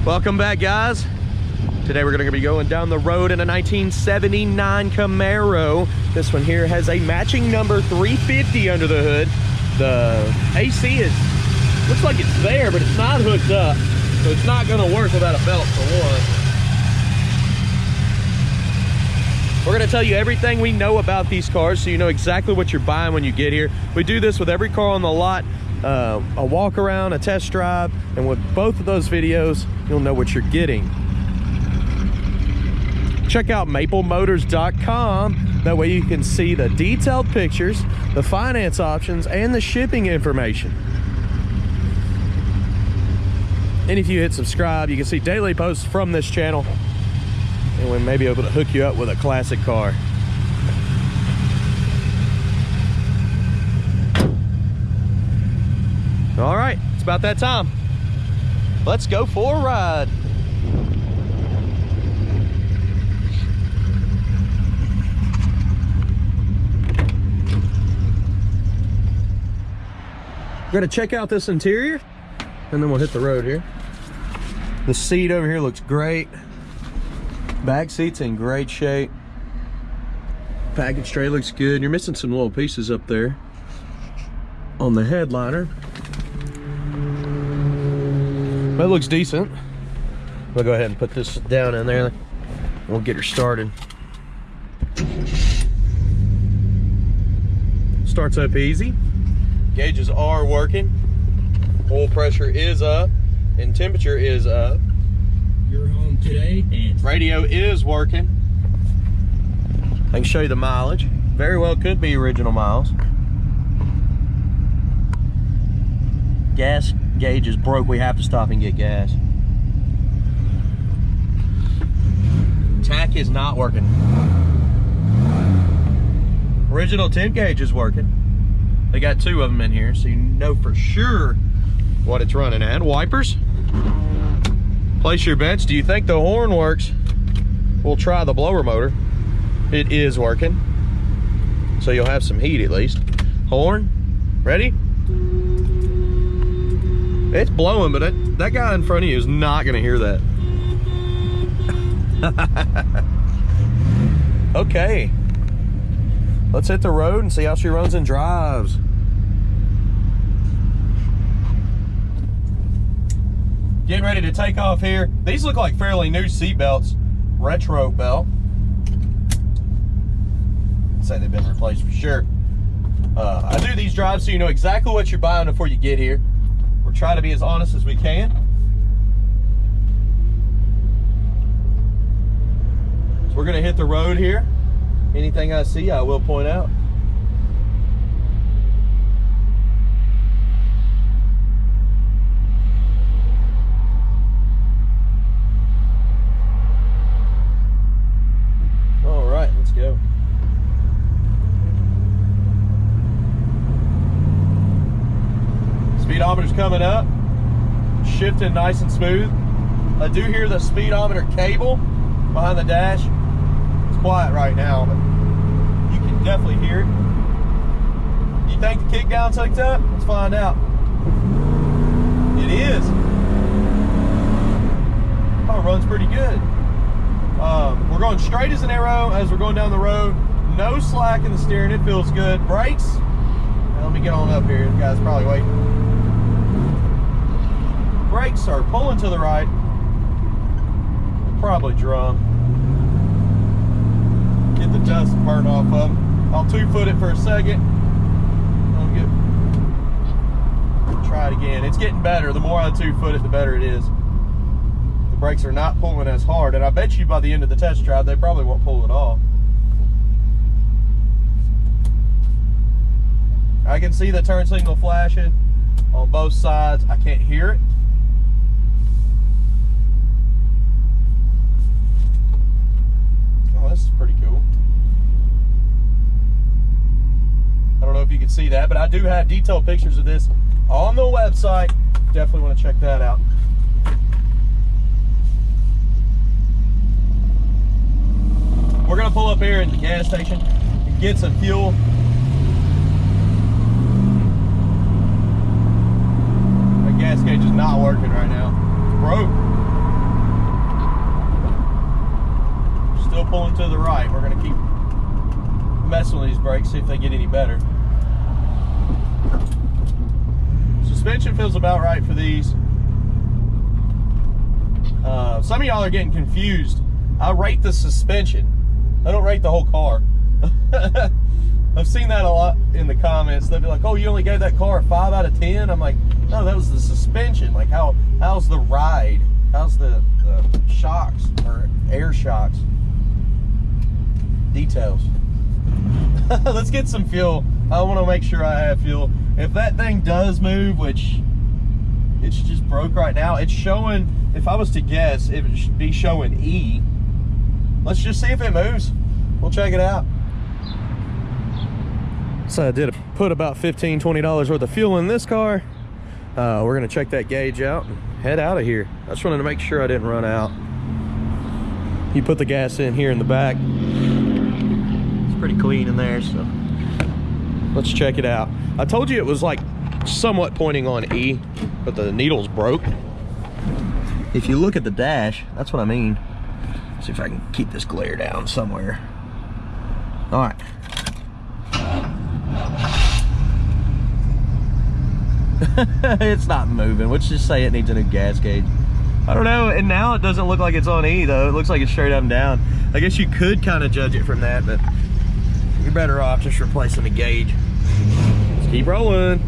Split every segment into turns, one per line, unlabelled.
Welcome back, guys. Today we're going to be going down the road in a 1979 Camaro. This one here has a matching number 350 under the hood. The AC looks like it's there, but it's not hooked up, so it's not going to work without a belt for one. We're going to tell you everything we know about these cars so you know exactly what you're buying when you get here. We do this with every car on the lot. A walk around, a test drive, and with both of those videos, you'll know what you're getting. Check out maplemotors.com. That way you can see the detailed pictures, the finance options, and the shipping information. And if you hit subscribe, you can see daily posts from this channel, and we may be able to hook you up with a classic car. All right, it's about that time. Let's go for a ride. We're gonna check out this interior and then we'll hit the road here. The seat over here looks great. Back seat's in great shape. Package tray looks good. You're missing some little pieces up there on the headliner. That looks decent. We'll go ahead and put this down in there. We'll get her started. Starts up easy. Gauges are working. Oil pressure is up and temperature is up.
You're home today and
radio is working. I can show you the mileage. Very well could be original miles. Gas gauge is broke. We have to stop and get gas. Tack is not working. Original temp gauge is working. They got two of them in here, so you know for sure what it's running at. Wipers. Place your bets. Do you think the horn works? We'll try the blower motor. It is working, so you'll have some heat at least. Horn. Ready? It's blowing, but that guy in front of you is not gonna hear that. Okay, let's hit the road and see how she runs and drives. Getting ready to take off here. These look like fairly new seat belts. Retro belt. I'd say they've been replaced for sure. I do these drives so you know exactly what you're buying before you get here. We're trying to be as honest as we can. So we're gonna hit the road here. Anything I see, I will point out. All right, let's go. Speedometer's coming up, shifting nice and smooth. I do hear the speedometer cable behind the dash. It's quiet right now, but you can definitely hear it. You think the kick down's hooked up? Let's find out. It is. Oh, it runs pretty good. We're going straight as an arrow as we're going down the road. No slack in the steering, it feels good. Brakes. Now, let me get on up here. The guy's probably waiting. Brakes are pulling to the right. Probably drum. Get the dust burnt off of them. I'll 2-foot it for a second. Try it again. It's getting better. The more I 2-foot it, the better it is. The brakes are not pulling as hard, and I bet you by the end of the test drive, they probably won't pull at all. I can see the turn signal flashing on both sides. I can't hear it. Oh, this is pretty cool. I don't know if you can see that, but I do have detailed pictures of this on the website. Definitely want to check that out. We're going to pull up here at the gas station and get some fuel. The gas gauge is not working right now. It's broke. still pulling to the right. We're gonna keep messing with these brakes, see if they get any better. Suspension feels about right for these. Some of y'all are getting confused. I rate the suspension. I don't rate the whole car. I've seen that a lot in the comments. They'll be like, oh, you only gave that car a 5 out of 10? I'm like, no, that was the suspension. Like, how's the ride? How's the shocks or air shocks? Details. Let's get some fuel. I want to make sure I have fuel. If that thing does move, which it's just broke right now, it's showing, if I was to guess, it would be showing E. Let's just see if it moves. We'll check it out. So I did put about $15, $20 worth of fuel in this car. We're gonna check that gauge out and head out of here. I just wanted to make sure I didn't run out. You put the gas in here in the back. It's pretty clean in there, so let's check it out. I told you it was like somewhat pointing on E, but the needle's broke. If you look at the dash, that's what I mean. See if I can keep this glare down somewhere. All right. It's not moving. Let's just say it needs a new gas gauge. I don't know, and now it doesn't look like it's on E though. It looks like it's straight up and down. I guess you could kind of judge it from that, but you're better off just replacing the gauge. Let's keep rolling.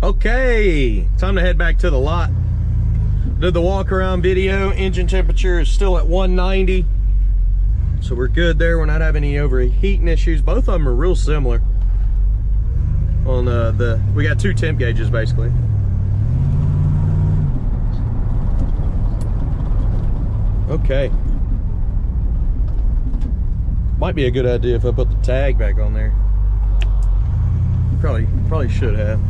Okay, time to head back to the lot. Did the walk around video. Engine temperature is still at 190, so we're good there. We're not having any overheating issues. Both of them are real similar. On we got two temp gauges basically. Okay, might be a good idea if I put the tag back on there. Probably should have.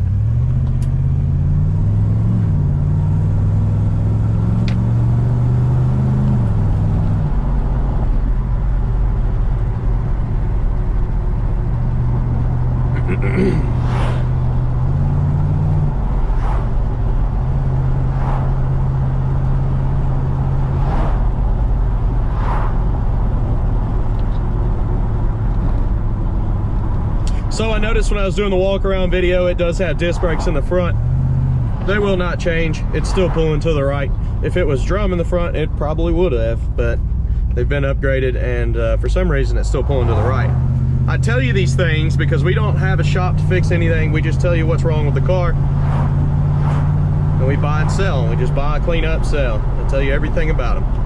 So I noticed when I was doing the walk around video, it does have disc brakes in the front. They will not change. It's still pulling to the right. If it was drum in the front, it probably would have, but they've been upgraded, and for some reason it's still pulling to the right. I tell you these things because we don't have a shop to fix anything. We just tell you what's wrong with the car, and we buy and sell. We just buy, clean up, sell. I tell you everything about them.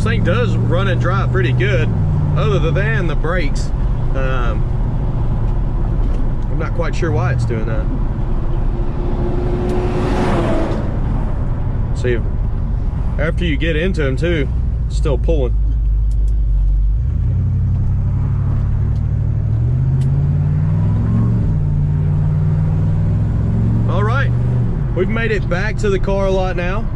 thing does run and drive pretty good, other than the brakes. I'm not quite sure why it's doing that. See, after you get into them too, it's still pulling. All right, we've made it back to the car lot now.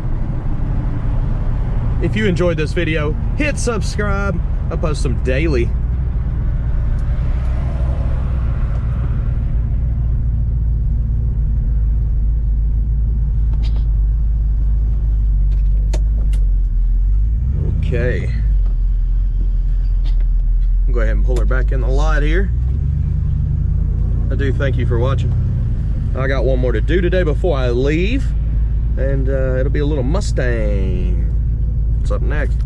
If you enjoyed this video, hit subscribe. I post them daily. Okay. I'll go ahead and pull her back in the lot here. I do thank you for watching. I got one more to do today before I leave, and it'll be a little Mustang. What's up next?